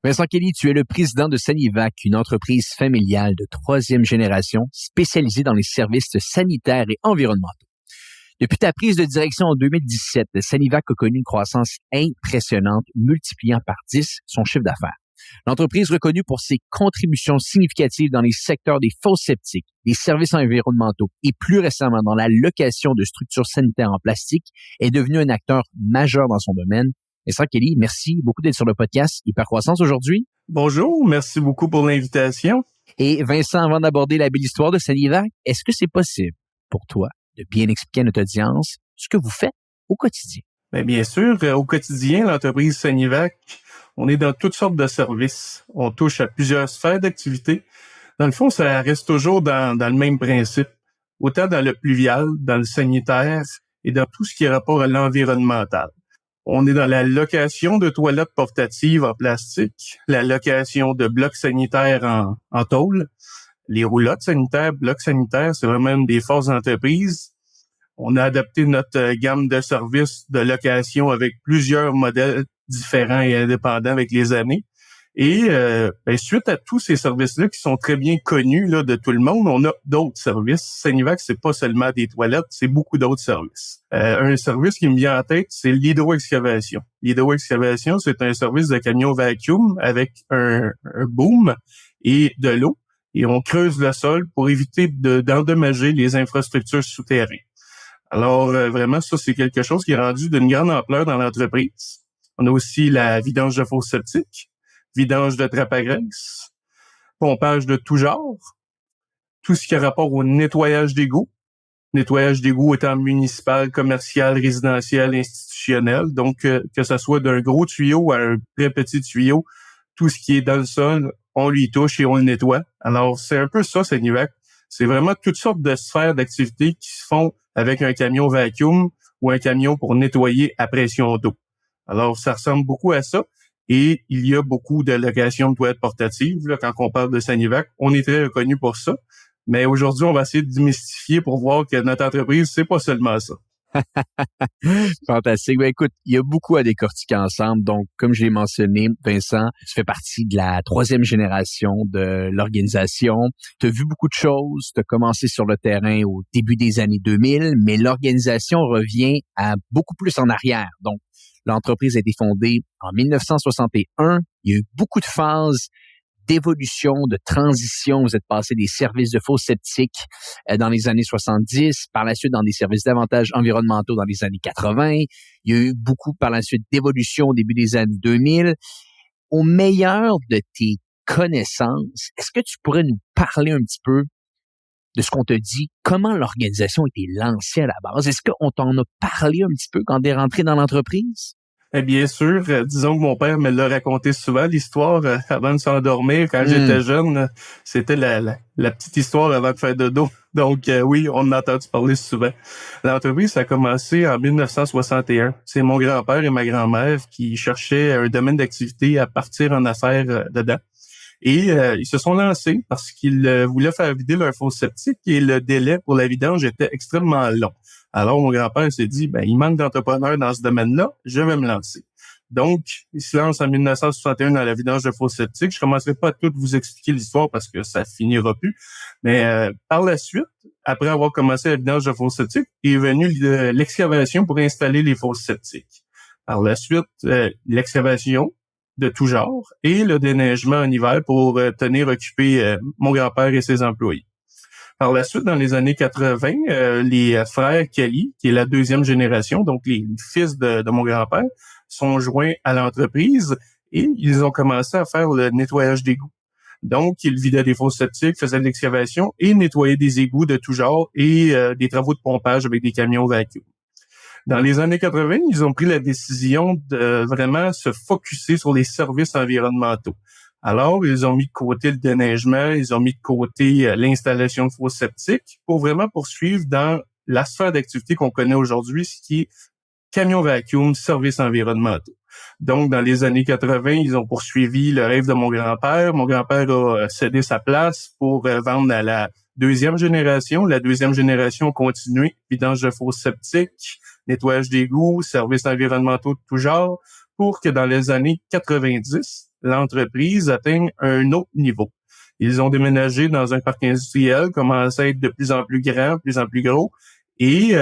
Vincent Kelly, tu es le président de Sanivac, une entreprise familiale de troisième génération spécialisée dans les services sanitaires et environnementaux. Depuis ta prise de direction en 2017, Sanivac a connu une croissance impressionnante, multipliant par 10 son chiffre d'affaires. L'entreprise reconnue pour ses contributions significatives dans les secteurs des fosses septiques, des services environnementaux et plus récemment dans la location de structures sanitaires en plastique est devenue un acteur majeur dans son domaine. Vincent Kelly, merci beaucoup d'être sur le podcast Hypercroissance aujourd'hui. Bonjour, merci beaucoup pour l'invitation. Et Vincent, avant d'aborder la belle histoire de Sanivac, est-ce que c'est possible pour toi de bien expliquer à notre audience ce que vous faites au quotidien? Bien sûr, au quotidien, l'entreprise Sanivac, on est dans toutes sortes de services. On touche à plusieurs sphères d'activité. Dans le fond, ça reste toujours dans le même principe. Autant dans le pluvial, dans le sanitaire et dans tout ce qui est rapport à l'environnemental. On est dans la location de toilettes portatives en plastique, la location de blocs sanitaires en tôle, les roulottes sanitaires, blocs sanitaires, c'est vraiment une des forces d'entreprise. On a adapté notre gamme de services de location avec plusieurs modèles différents et indépendants avec les années. Et suite à tous ces services-là qui sont très bien connus là, de tout le monde, on a d'autres services. Sanivac, c'est pas seulement des toilettes, c'est beaucoup d'autres services. Un service qui me vient en tête, c'est l'hydroexcavation. L'hydroexcavation, c'est un service de camion vacuum avec un boom et de l'eau. Et on creuse le sol pour éviter d'endommager les infrastructures souterraines. Alors, vraiment, ça, c'est quelque chose qui est rendu d'une grande ampleur dans l'entreprise. On a aussi la vidange de fosses septiques, vidange de trappe à graisse, pompage de tout genre, tout ce qui a rapport au nettoyage d'égouts. Nettoyage d'égouts étant municipal, commercial, résidentiel, institutionnel. Donc, que ce soit d'un gros tuyau à un très petit tuyau, tout ce qui est dans le sol, on lui touche et on le nettoie. Alors, c'est un peu ça, Sanivac. C'est vraiment toutes sortes de sphères d'activité qui se font avec un camion vacuum ou un camion pour nettoyer à pression d'eau. Alors, ça ressemble beaucoup à ça. Et il y a beaucoup de locations de toilettes portatives. Là, quand on parle de Sanivac, on est très reconnu pour ça. Mais aujourd'hui, on va essayer de démystifier pour voir que notre entreprise, c'est pas seulement ça. Fantastique. Ben, écoute, il y a beaucoup à décortiquer ensemble. Donc, comme je l'ai mentionné, Vincent, tu fais partie de la troisième génération de l'organisation. Tu as vu beaucoup de choses. Tu as commencé sur le terrain au début des années 2000, mais l'organisation revient à beaucoup plus en arrière. Donc, l'entreprise a été fondée en 1961. Il y a eu beaucoup de phases d'évolution, de transition. Vous êtes passé des services de fosses septiques dans les années 70, par la suite dans des services davantage environnementaux dans les années 80. Il y a eu beaucoup par la suite d'évolution au début des années 2000. Au meilleur de tes connaissances, est-ce que tu pourrais nous parler un petit peu de ce qu'on te dit, comment l'organisation a été lancée à la base? Est-ce qu'on t'en a parlé un petit peu quand tu es rentré dans l'entreprise? Bien sûr, disons que mon père me l'a raconté souvent, l'histoire avant de s'endormir. Quand j'étais jeune, c'était la petite histoire avant de faire dodo. Donc oui, on en a entendu parler souvent. L'entreprise a commencé en 1961. C'est mon grand-père et ma grand-mère qui cherchaient un domaine d'activité à partir en affaires dedans. Et ils se sont lancés parce qu'ils voulaient faire vider leur fosse septique et le délai pour la vidange était extrêmement long. Alors, mon grand-père s'est dit, il manque d'entrepreneurs dans ce domaine-là, je vais me lancer. Donc, il se lance en 1961 dans la vidange de fosses septiques. Je ne commencerai pas à tout vous expliquer l'histoire parce que ça finira plus. Mais par la suite, après avoir commencé la vidange de fosses septiques, est venue l'excavation pour installer les fosses septiques. Par la suite, l'excavation de tout genre et le déneigement en hiver pour tenir occupé mon grand-père et ses employés. Par la suite, dans les années 80, les frères Kelly, qui est la deuxième génération, donc les fils de mon grand-père, sont joints à l'entreprise et ils ont commencé à faire le nettoyage d'égouts. Donc, ils vidaient des fosses septiques, faisaient de l'excavation et nettoyaient des égouts de tout genre et des travaux de pompage avec des camions vacuum. Dans les années 80, ils ont pris la décision de vraiment se focusser sur les services environnementaux. Alors, ils ont mis de côté le déneigement, ils ont mis de côté l'installation de fosses septiques pour vraiment poursuivre dans la sphère d'activité qu'on connaît aujourd'hui, ce qui est camion vacuum, services environnementaux. Donc, dans les années 80, ils ont poursuivi le rêve de mon grand-père. Mon grand-père a cédé sa place pour vendre à la deuxième génération. La deuxième génération a continué, vidange de fosses septiques, nettoyage d'égouts, services environnementaux de tout genre, pour que dans les années 90, l'entreprise atteigne un autre niveau. Ils ont déménagé dans un parc industriel, commençaient à être de plus en plus grand, de plus en plus gros, et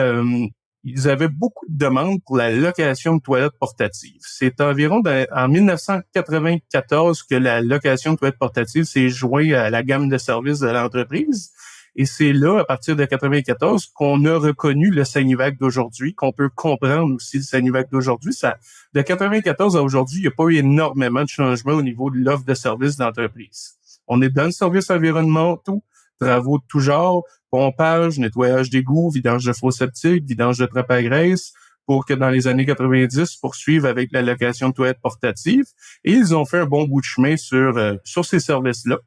ils avaient beaucoup de demandes pour la location de toilettes portatives. C'est environ en 1994 que la location de toilettes portatives s'est jointe à la gamme de services de l'entreprise. Et c'est là, à partir de 94, qu'on a reconnu le Sanivac d'aujourd'hui, qu'on peut comprendre aussi le Sanivac d'aujourd'hui. De 94 à aujourd'hui, il n'y a pas eu énormément de changements au niveau de l'offre de services d'entreprise. On est dans le service environnemental, travaux de tout genre, pompage, nettoyage d'égouts, vidange de fosse septique, vidange de trappe à graisse, pour que dans les années 90, poursuivre avec la location de toilettes portatives. Et ils ont fait un bon bout de chemin sur ces services-là.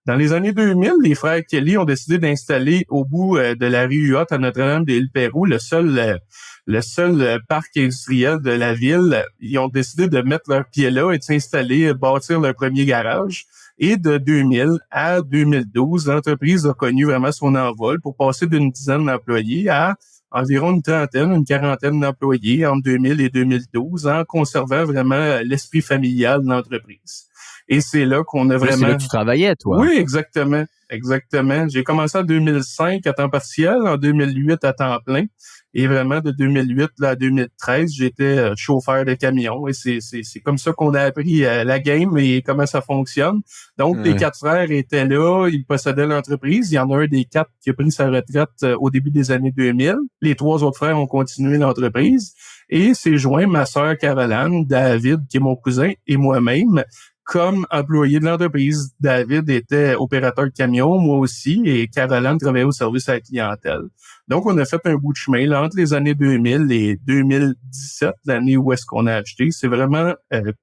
Dans les années 2000, les frères Kelly ont décidé d'installer au bout de la rue Huot à Notre-Dame-des-Îles-Pérou, le seul parc industriel de la ville. Ils ont décidé de mettre leurs pieds là et de s'installer, bâtir leur premier garage. Et de 2000 à 2012, l'entreprise a connu vraiment son envol pour passer d'une dizaine d'employés à environ une quarantaine d'employés entre 2000 et 2012, en conservant vraiment l'esprit familial de l'entreprise. Et c'est là qu'on a vraiment... C'est là que tu travaillais, toi. Oui, exactement. Exactement. J'ai commencé en 2005 à temps partiel, en 2008 à temps plein. Et vraiment, de 2008 à 2013, j'étais chauffeur de camion. Et c'est comme ça qu'on a appris la game et comment ça fonctionne. Donc, les 4 frères étaient là, ils possédaient l'entreprise. Il y en a un des 4 qui a pris sa retraite au début des années 2000. Les 3 autres frères ont continué l'entreprise. Et c'est joint ma sœur Caroline, David, qui est mon cousin, et moi-même, comme employé de l'entreprise. David était opérateur de camion, moi aussi, et Caroline travaillait au service à la clientèle. Donc, on a fait un bout de chemin là, entre les années 2000 et 2017, l'année où est-ce qu'on a acheté. C'est vraiment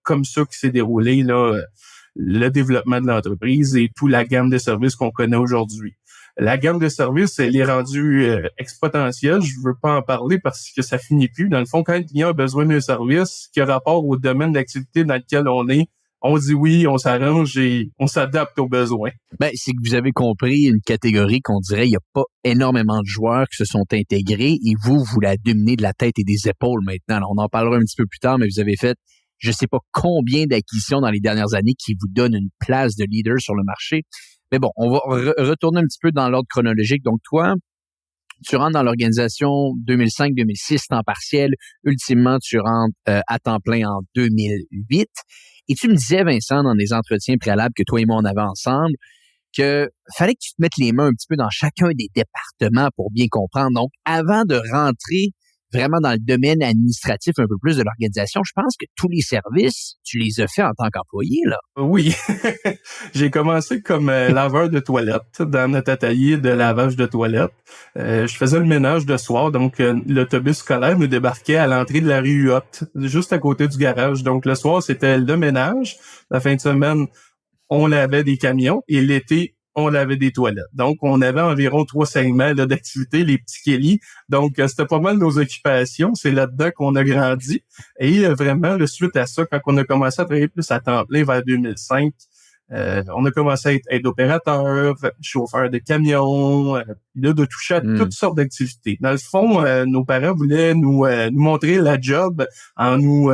comme ça que s'est déroulé là, le développement de l'entreprise et toute la gamme de services qu'on connaît aujourd'hui. La gamme de services, elle est rendue exponentielle. Je veux pas en parler parce que ça finit plus. Dans le fond, quand le client a besoin d'un service qui a rapport au domaine d'activité dans lequel on est, on dit oui, on s'arrange et on s'adapte aux besoins. Ben, c'est que vous avez compris une catégorie qu'on dirait il n'y a pas énormément de joueurs qui se sont intégrés et vous la dominez de la tête et des épaules maintenant. Alors, on en parlera un petit peu plus tard, mais vous avez fait je sais pas combien d'acquisitions dans les dernières années qui vous donnent une place de leader sur le marché. Mais bon, on va retourner un petit peu dans l'ordre chronologique. Donc, toi, tu rentres dans l'organisation 2005-2006, temps partiel. Ultimement, tu rentres à temps plein en 2008. Et tu me disais, Vincent, dans des entretiens préalables que toi et moi, on avait ensemble, que fallait que tu te mettes les mains un petit peu dans chacun des départements pour bien comprendre. Donc, avant de rentrer vraiment dans le domaine administratif un peu plus de l'organisation, je pense que tous les services, tu les as faits en tant qu'employé, là. Oui. J'ai commencé comme laveur de toilettes dans notre atelier de lavage de toilettes. Je faisais le ménage de soir, donc l'autobus scolaire nous débarquait à l'entrée de la rue Huot, juste à côté du garage. Donc le soir, c'était le ménage. La fin de semaine, on lavait des camions et l'été, on lavait des toilettes. Donc, on avait environ 3 segments là, d'activité, les petits Kelly. Donc, c'était pas mal nos occupations. C'est là-dedans qu'on a grandi. Et vraiment, suite à ça, quand on a commencé à travailler plus à temps plein vers 2005, on a commencé à être opérateur, chauffeur de camion, là, de toucher à toutes sortes d'activités. Dans le fond, nos parents voulaient nous montrer la job en nous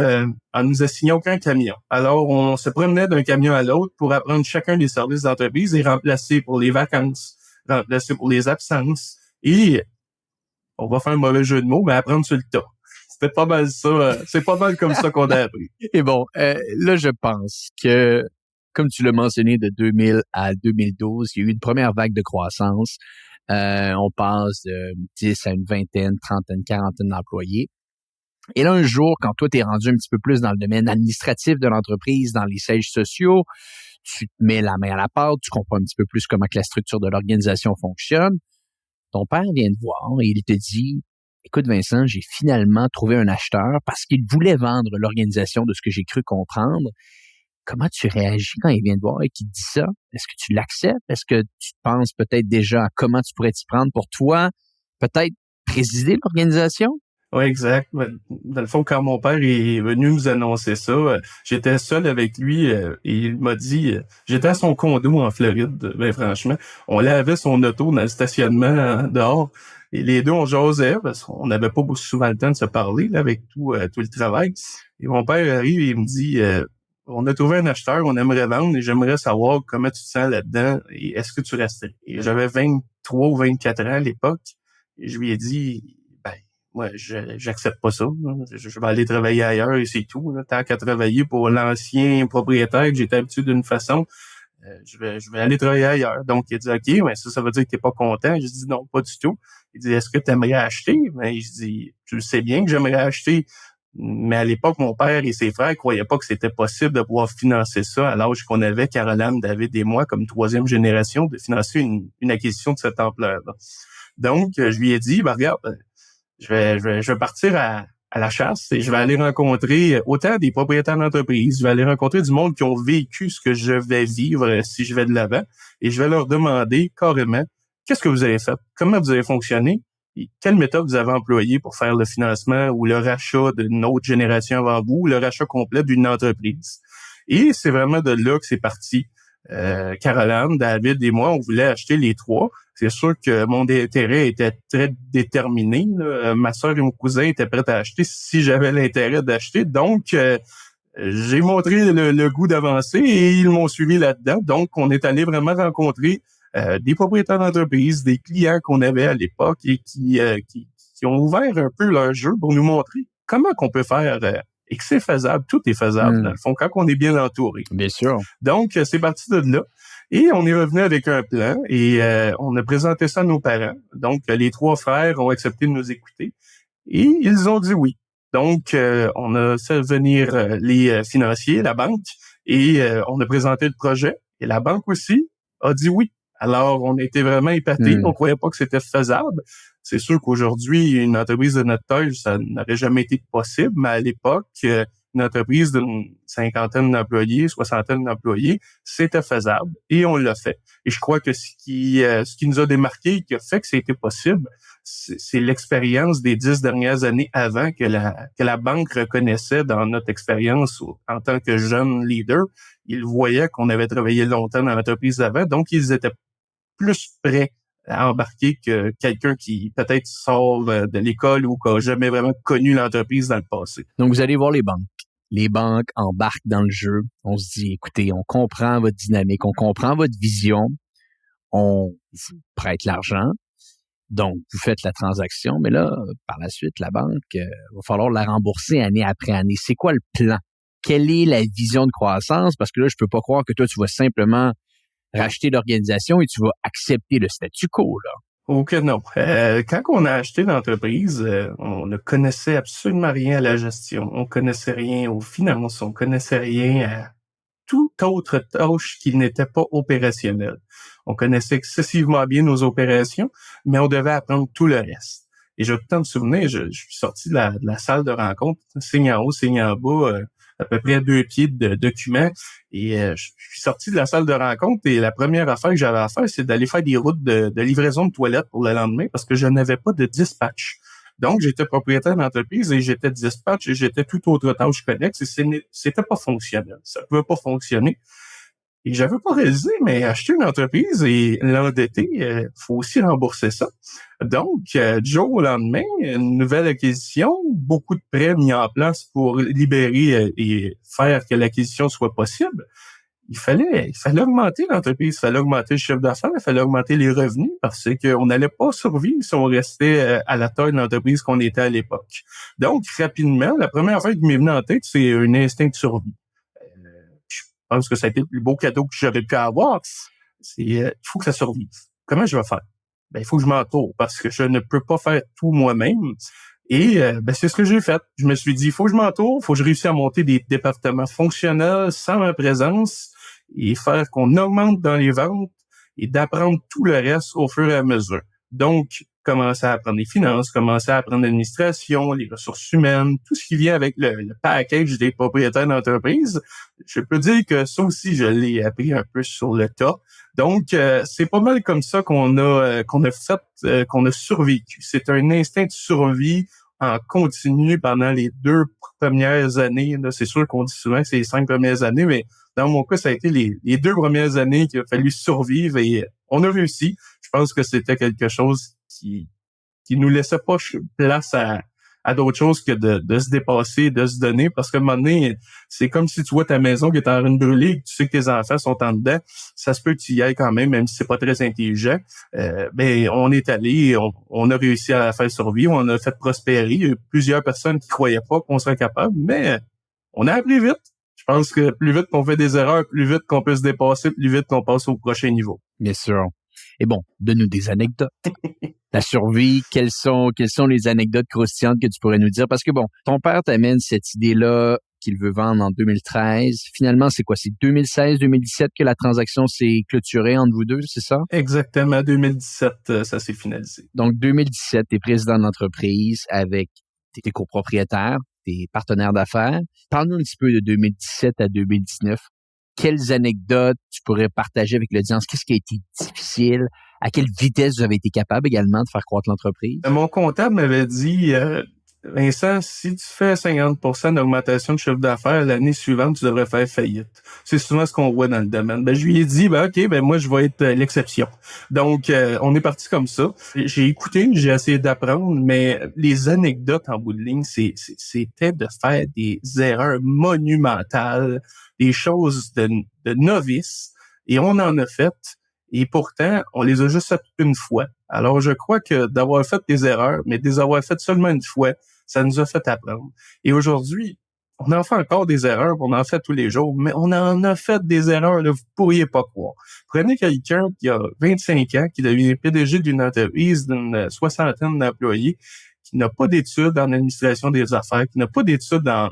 assignant aucun camion. Alors, on se promenait d'un camion à l'autre pour apprendre chacun des services d'entreprise et remplacer pour les vacances, remplacer pour les absences. Et on va faire un mauvais jeu de mots, mais apprendre sur le tas. C'était pas mal ça. C'est pas mal comme ça qu'on a appris. Et bon, là, je pense que comme tu l'as mentionné, de 2000 à 2012, il y a eu une première vague de croissance. On passe de 10 à une vingtaine, trentaine, quarantaine d'employés. Et là, un jour, quand toi, t'es rendu un petit peu plus dans le domaine administratif de l'entreprise, dans les sièges sociaux, tu te mets la main à la pâte, tu comprends un petit peu plus comment que la structure de l'organisation fonctionne. Ton père vient te voir et il te dit, écoute Vincent, j'ai finalement trouvé un acheteur parce qu'il voulait vendre l'organisation de ce que j'ai cru comprendre. Comment tu réagis quand il vient te voir et qu'il te dit ça? Est-ce que tu l'acceptes? Est-ce que tu penses peut-être déjà à comment tu pourrais t'y prendre pour toi? Peut-être présider l'organisation? Oui, exact. Dans le fond, quand mon père est venu nous annoncer ça, j'étais seul avec lui et il m'a dit, j'étais à son condo en Floride, ben franchement, on lavait son auto dans le stationnement dehors et les deux on jasait parce qu'on n'avait pas souvent le temps de se parler là, avec tout le travail. Et mon père arrive et il me dit on a trouvé un acheteur, on aimerait vendre et j'aimerais savoir comment tu te sens là-dedans et est-ce que tu restais? Et j'avais 23 ou 24 ans à l'époque et je lui ai dit, ben, moi, j'accepte pas ça. Là. Je vais aller travailler ailleurs et c'est tout. Là. Tant qu'à travailler pour l'ancien propriétaire que j'étais habitué d'une façon, je vais aller travailler ailleurs. Donc, il a dit, OK, mais ça veut dire que t'es pas content. Je dis, non, pas du tout. Il dit, est-ce que tu aimerais acheter? Mais je dis, tu le sais bien que j'aimerais acheter. Mais à l'époque, mon père et ses frères croyaient pas que c'était possible de pouvoir financer ça à l'âge qu'on avait, Caroline, David et moi, comme troisième génération, de financer une acquisition de cette ampleur-là. Donc, je lui ai dit, ben, regarde, je vais partir à la chasse et je vais aller rencontrer autant des propriétaires d'entreprises, je vais aller rencontrer du monde qui ont vécu ce que je vais vivre si je vais de l'avant et je vais leur demander carrément qu'est-ce que vous avez fait, comment vous avez fonctionné, et quelle méthode vous avez employée pour faire le financement ou le rachat d'une autre génération avant vous, ou le rachat complet d'une entreprise. Et c'est vraiment de là que c'est parti. Caroline, David et moi, on voulait acheter les trois. C'est sûr que mon intérêt était très déterminé. Là. Ma sœur et mon cousin étaient prêts à acheter si j'avais l'intérêt d'acheter. Donc, j'ai montré le goût d'avancer et ils m'ont suivi là-dedans. Donc, on est allé vraiment rencontrer des propriétaires d'entreprises, des clients qu'on avait à l'époque et qui ont ouvert un peu leur jeu pour nous montrer comment qu'on peut faire et que c'est faisable. Tout est faisable, dans le fond, quand on est bien entouré. Bien sûr. Donc, c'est parti de là. Et on est revenu avec un plan et on a présenté ça à nos parents. Donc, les trois frères ont accepté de nous écouter et ils ont dit oui. Donc, on a fait venir les financiers, la banque, et on a présenté le projet. Et la banque aussi a dit oui. Alors, on a été vraiment épatés. On croyait pas que c'était faisable. C'est sûr qu'aujourd'hui, une entreprise de notre taille, ça n'aurait jamais été possible, mais à l'époque, une entreprise d'une cinquantaine d'employés, soixantaine d'employés, c'était faisable et on l'a fait. Et je crois que ce qui nous a démarqué, qui a fait que c'était possible, c'est l'expérience des 10 dernières années avant que la banque reconnaissait dans notre expérience en tant que jeune leader. Ils voyaient qu'on avait travaillé longtemps dans l'entreprise avant, donc ils étaient plus prêts à embarquer que quelqu'un qui peut-être sort de l'école ou qui n'a jamais vraiment connu l'entreprise dans le passé. Donc, vous allez voir les banques. Les banques embarquent dans le jeu. On se dit, écoutez, on comprend votre dynamique, on comprend votre vision, on vous prête l'argent, donc vous faites la transaction, mais là, par la suite, la banque, va falloir la rembourser année après année. C'est quoi le plan? Quelle est la vision de croissance? Parce que là, je peux pas croire que toi, tu vas simplement racheter l'organisation et tu vas accepter le statu quo, là. Oh que non. Quand on a acheté l'entreprise, on ne connaissait absolument rien à la gestion. On connaissait rien aux finances. On connaissait rien à toute autre tâche qui n'était pas opérationnelle. On connaissait excessivement bien nos opérations, mais on devait apprendre tout le reste. Et j'ai autant de souvenirs, je suis sorti de la salle de rencontre, signe en haut, signe en bas, à peu près 2 pieds de documents. Et je suis sorti de la salle de rencontre et la première affaire que j'avais à faire, c'est d'aller faire des routes de livraison de toilettes pour le lendemain parce que je n'avais pas de dispatch. Donc, j'étais propriétaire d'entreprise et j'étais dispatch et j'étais toute autre tâche connexe et c'était pas fonctionnel. Ça pouvait pas fonctionner. Et j'avais pas réalisé, mais acheter une entreprise et l'endetter, faut aussi rembourser ça. Donc, du jour au lendemain, une nouvelle acquisition, beaucoup de prêts mis en place pour libérer et faire que l'acquisition soit possible. Il fallait augmenter l'entreprise, il fallait augmenter le chiffre d'affaires, il fallait augmenter les revenus parce qu'on n'allait pas survivre si on restait à la taille de l'entreprise qu'on était à l'époque. Donc, rapidement, la première affaire qui m'est venue en tête, c'est un instinct de survie. Je pense que ça a été le plus beau cadeau que j'aurais pu avoir. C'est, il faut que ça survive. Comment je vais faire? Il faut que je m'entoure parce que je ne peux pas faire tout moi-même. Et c'est ce que j'ai fait. Je me suis dit, il faut que je m'entoure, il faut que je réussisse à monter des départements fonctionnels sans ma présence et faire qu'on augmente dans les ventes et d'apprendre tout le reste au fur et à mesure. Donc, commencer à apprendre les finances, commencer à apprendre l'administration, les ressources humaines, tout ce qui vient avec le package des propriétaires d'entreprise. Je peux dire que ça aussi, je l'ai appris un peu sur le tas. Donc, c'est pas mal comme ça qu'on a survécu. C'est un instinct de survie en continu pendant les 2 premières années. Là, c'est sûr qu'on dit souvent que c'est les 5 premières années, mais dans mon cas, ça a été les 2 premières années qu'il a fallu survivre et on a réussi. Je pense que c'était quelque chose qui nous laissait pas place à d'autres choses que de se dépasser, de se donner, parce qu'à un moment donné, c'est comme si tu vois ta maison qui est en train de brûler, que tu sais que tes enfants sont en dedans, ça se peut que tu y ailles quand même si c'est pas très intelligent. On est allé, on a réussi à faire survivre, on a fait prospérer. Il y a eu plusieurs personnes qui croyaient pas qu'on serait capable, mais on a appris vite. Je pense que plus vite qu'on fait des erreurs, plus vite qu'on peut se dépasser, plus vite qu'on passe au prochain niveau. Bien sûr. Et bon, donne-nous des anecdotes. La survie, quelles sont les anecdotes croustillantes que tu pourrais nous dire? Parce que bon, ton père t'amène cette idée-là qu'il veut vendre en 2013. Finalement, c'est quoi? C'est 2016, 2017 que la transaction s'est clôturée entre vous deux, c'est ça? Exactement, 2017, ça s'est finalisé. Donc, 2017, tu es président d'entreprise avec tes copropriétaires, tes partenaires d'affaires. Parle-nous un petit peu de 2017 à 2019. Quelles anecdotes tu pourrais partager avec l'audience? Qu'est-ce qui a été difficile? À quelle vitesse vous avez été capable également de faire croître l'entreprise? Mon comptable m'avait dit, Vincent, si tu fais 50% d'augmentation de chiffre d'affaires, l'année suivante, tu devrais faire faillite. C'est souvent ce qu'on voit dans le domaine. Je lui ai dit, OK, moi, je vais être l'exception. Donc, on est parti comme ça. J'ai écouté, j'ai essayé d'apprendre, mais les anecdotes en bout de ligne, c'était de faire des erreurs monumentales, des choses de novice, et on en a fait. Et pourtant, on les a juste faites une fois. Alors, je crois que d'avoir fait des erreurs, mais de les avoir faites seulement une fois, ça nous a fait apprendre. Et aujourd'hui, on en fait encore des erreurs, on en fait tous les jours, mais on en a fait des erreurs, là, vous pourriez pas croire. Prenez quelqu'un qui a 25 ans, qui devient PDG d'une entreprise d'une soixantaine d'employés, qui n'a pas d'études en administration des affaires, qui n'a pas d'études en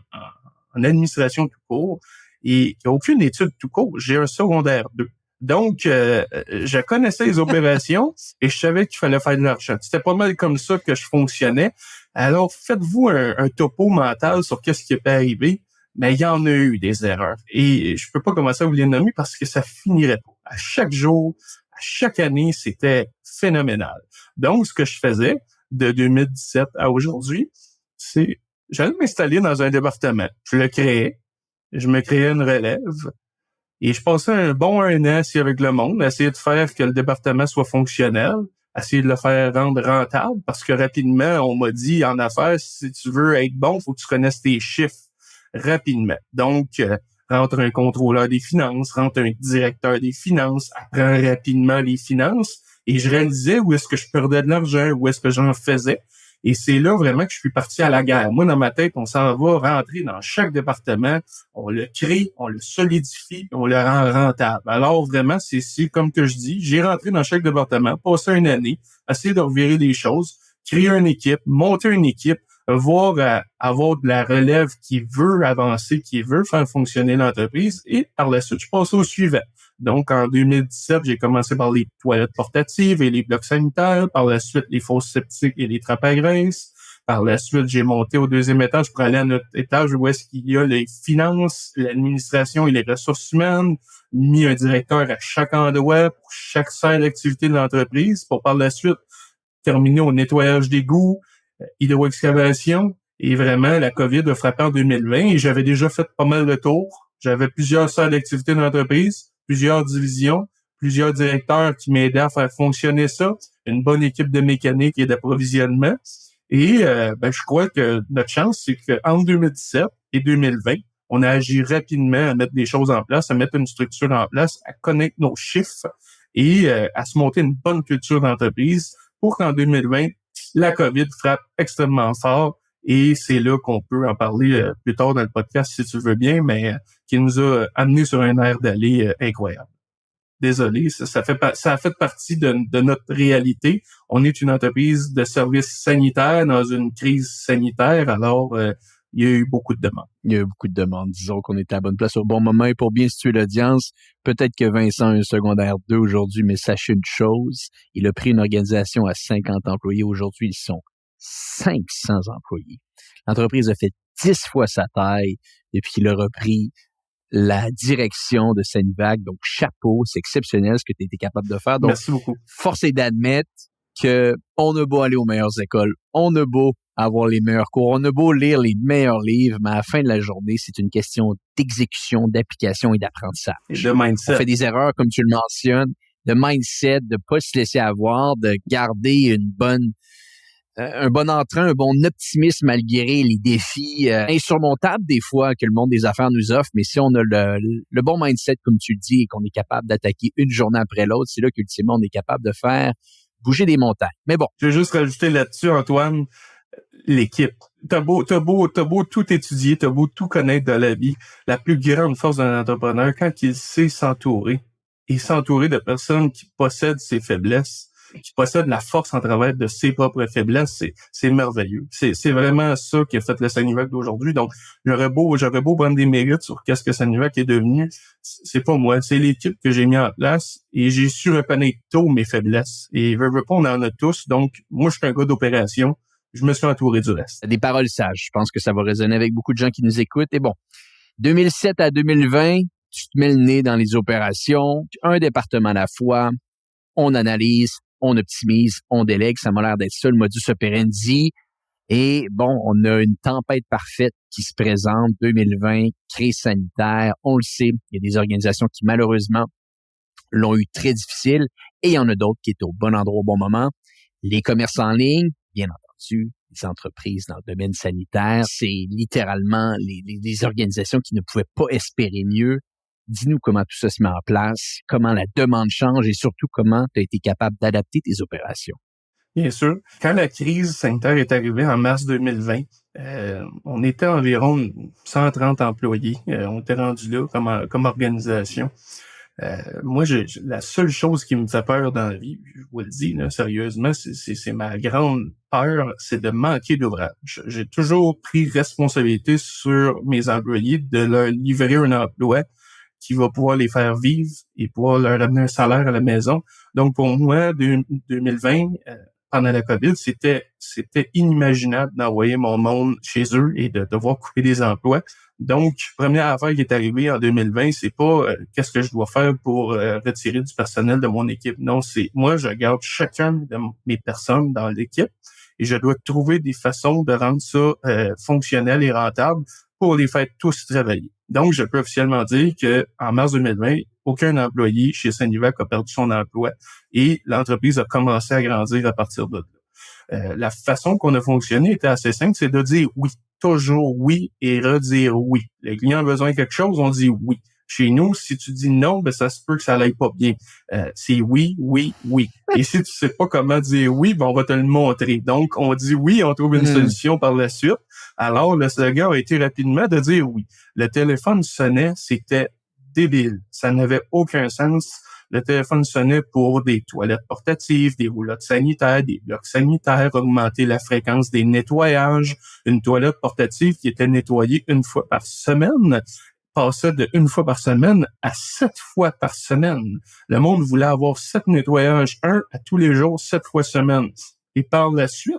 administration tout court, et qui n'a aucune étude tout court. J'ai un secondaire 2. Donc, je connaissais les opérations et je savais qu'il fallait faire de l'argent. C'était pas mal comme ça que je fonctionnais. Alors, faites-vous un topo mental sur qu'est-ce qui peut arriver. Mais il y en a eu des erreurs. Et je peux pas commencer à vous les nommer parce que ça finirait pas. À chaque jour, à chaque année, c'était phénoménal. Donc, ce que je faisais de 2017 à aujourd'hui, c'est j'allais m'installer dans un département. Je le créais. Je me créais une relève. Et je passais un bon 1 an ici avec le monde, essayer de faire que le département soit fonctionnel, essayer de le faire rendre rentable, parce que rapidement, on m'a dit en affaires, si tu veux être bon, faut que tu connaisses tes chiffres rapidement. Donc, rentre un contrôleur des finances, rentre un directeur des finances, apprends rapidement les finances, et je réalisais où est-ce que je perdais de l'argent, où est-ce que j'en faisais. Et c'est là vraiment que je suis parti à la guerre. Moi, dans ma tête, on s'en va rentrer dans chaque département, on le crée, on le solidifie, on le rend rentable. Alors vraiment, c'est comme que je dis, j'ai rentré dans chaque département, passé une année, essayé de revirer des choses, créer une équipe, monter une équipe, voir avoir de la relève qui veut avancer, qui veut faire fonctionner l'entreprise, et par la suite, je passe au suivant. Donc, en 2017, j'ai commencé par les toilettes portatives et les blocs sanitaires. Par la suite, les fosses septiques et les trappes à graisse. Par la suite, j'ai monté au deuxième étage pour aller à notre étage où est-ce qu'il y a les finances, l'administration et les ressources humaines. Mis un directeur à chaque endroit pour chaque sphère d'activité de l'entreprise pour par la suite terminer au nettoyage d'égouts, hydroexcavation. Et vraiment, la COVID a frappé en 2020 et j'avais déjà fait pas mal de tours. J'avais plusieurs sphères d'activité de l'entreprise, plusieurs divisions, plusieurs directeurs qui m'aidaient à faire fonctionner ça, une bonne équipe de mécanique et d'approvisionnement. Et je crois que notre chance, c'est qu'entre 2017 et 2020, on a agi rapidement à mettre des choses en place, à mettre une structure en place, à connaître nos chiffres et à se monter une bonne culture d'entreprise pour qu'en 2020, la COVID frappe extrêmement fort. Et c'est là qu'on peut en parler plus tard dans le podcast, si tu veux bien, mais qui nous a amené sur un air d'aller incroyable. Désolé, ça a fait partie de notre réalité. On est une entreprise de services sanitaires dans une crise sanitaire, alors il y a eu beaucoup de demandes. Il y a eu beaucoup de demandes. Disons qu'on était à la bonne place au bon moment. Et pour bien situer l'audience, peut-être que Vincent a un secondaire 2 aujourd'hui, mais sachez une chose, il a pris une organisation à 50 employés. Aujourd'hui, ils sont 500 employés. L'entreprise a fait 10 fois sa taille depuis qu'il a repris la direction de Sanivac. Donc, chapeau, c'est exceptionnel ce que tu étais capable de faire. Donc, merci beaucoup. Force est d'admettre que on a beau aller aux meilleures écoles, on a beau avoir les meilleurs cours, on a beau lire les meilleurs livres, mais à la fin de la journée, c'est une question d'exécution, d'application et d'apprentissage. Et de mindset. On fait des erreurs, comme tu le mentionnes, de mindset, de pas se laisser avoir, de garder une bonne un bon entrain, un bon optimisme malgré les défis insurmontables des fois que le monde des affaires nous offre. Mais si on a le bon mindset, comme tu le dis, et qu'on est capable d'attaquer une journée après l'autre, c'est là qu'ultimement, on est capable de faire bouger des montagnes. Mais bon. Je vais juste rajouter là-dessus, Antoine, l'équipe. T'as beau tout étudier, t'as beau tout connaître de la vie. La plus grande force d'un entrepreneur, quand il sait s'entourer, et s'entourer de personnes qui possèdent ses faiblesses, qui possèdent la force en travers de ses propres faiblesses, c'est merveilleux. C'est vraiment ça qui a fait le Sanivac d'aujourd'hui. Donc, j'aurais beau prendre des mérites sur qu'est-ce que Sanivac est devenu. C'est pas moi, c'est l'équipe que j'ai mis en place et j'ai su reconnaître tôt mes faiblesses. Et veux pas, on en a tous. Donc, moi, je suis un gars d'opération. Je me suis entouré du reste. Des paroles sages. Je pense que ça va résonner avec beaucoup de gens qui nous écoutent. Et bon, 2007 à 2020, tu te mets le nez dans les opérations, un département à la fois, on analyse, on optimise, on délègue. Ça m'a l'air d'être ça le modus operandi. Et bon, on a une tempête parfaite qui se présente, 2020, crise sanitaire. On le sait, il y a des organisations qui malheureusement l'ont eu très difficile et il y en a d'autres qui étaient au bon endroit au bon moment. Les commerces en ligne, bien entendu, les entreprises dans le domaine sanitaire, c'est littéralement les organisations qui ne pouvaient pas espérer mieux. Dis-nous comment tout ça se met en place, comment la demande change et surtout comment tu as été capable d'adapter tes opérations. Bien sûr. Quand la crise sanitaire est arrivée en mars 2020, on était environ 130 employés. On était rendu là comme organisation. Moi, la seule chose qui me fait peur dans la vie, je vous le dis là, sérieusement, c'est ma grande peur, c'est de manquer d'ouvrage. J'ai toujours pris responsabilité sur mes employés de leur livrer un emploi qui va pouvoir les faire vivre et pouvoir leur amener un salaire à la maison. Donc, pour moi, 2020, pendant la COVID, c'était inimaginable d'envoyer mon monde chez eux et de devoir couper des emplois. Donc, première affaire qui est arrivée en 2020, c'est pas qu'est-ce que je dois faire pour retirer du personnel de mon équipe. Non, c'est moi, je garde chacun de mes personnes dans l'équipe et je dois trouver des façons de rendre ça fonctionnel et rentable pour les faire tous travailler. Donc, je peux officiellement dire que en mars 2020, aucun employé chez Sanivac a perdu son emploi et l'entreprise a commencé à grandir à partir de là. La façon qu'on a fonctionné était assez simple, c'est de dire oui, toujours oui et redire oui. Le client a besoin de quelque chose, on dit oui. Chez nous, si tu dis non, ben ça se peut que ça aille pas bien. C'est oui, oui, oui. Et si tu sais pas comment dire oui, ben on va te le montrer. Donc, on dit oui, on trouve une solution par la suite. Alors, le slogan a été rapidement de dire oui. Le téléphone sonnait, c'était débile. Ça n'avait aucun sens. Le téléphone sonnait pour des toilettes portatives, des roulottes sanitaires, des blocs sanitaires, augmenter la fréquence des nettoyages. Une toilette portative qui était nettoyée une fois par semaine passait de une fois par semaine à 7 fois par semaine. Le monde voulait avoir 7 nettoyages, un à tous les jours, 7 fois semaine. Et par la suite,